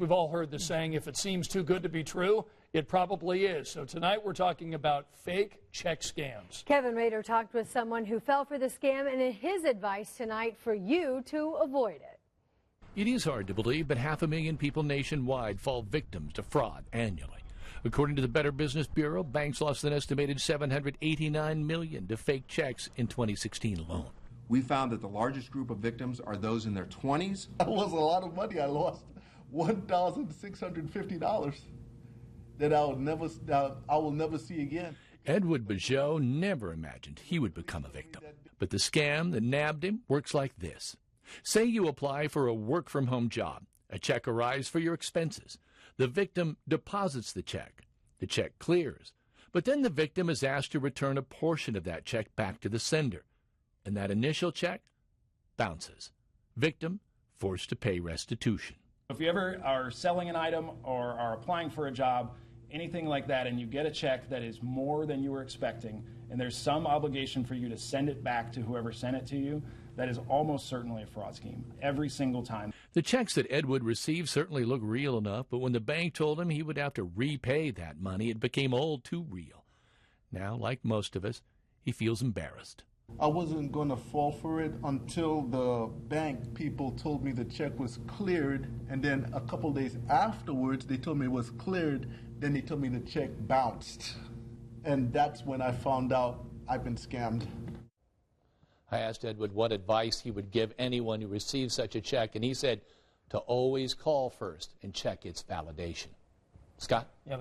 We've all heard the saying, if it seems too good to be true, it probably is. So tonight we're talking about fake check scams. Kevin Rader talked with someone who fell for the scam, and his advice tonight for you to avoid it. It is hard to believe, but 500,000 people nationwide fall victims to fraud annually. According to the Better Business Bureau, banks lost an estimated $789 million to fake checks in 2016 alone. We found that the largest group of victims are those in their 20s. That was a lot of money. I lost $1,650 that I will never see again. Edward Bajot never imagined he would become a victim. But the scam that nabbed him works like this. Say you apply for a work-from-home job. A check arrives for your expenses. The victim deposits the check. The check clears. But then the victim is asked to return a portion of that check back to the sender. And that initial check bounces. Victim forced to pay restitution. If you ever are selling an item or are applying for a job, anything like that, and you get a check that is more than you were expecting, and there's some obligation for you to send it back to whoever sent it to you, that is almost certainly a fraud scheme, every single time. The checks that Edward received certainly look real enough, but when the bank told him he would have to repay that money, it became all too real. Now, like most of us, he feels embarrassed. I wasn't going to fall for it until the bank people told me the check was cleared, and then a couple days afterwards they told me it was cleared, then they told me the check bounced. And that's when I found out I've been scammed. I asked Edward what advice he would give anyone who receives such a check, and he said to always call first and check its validation. Scott? Yeah,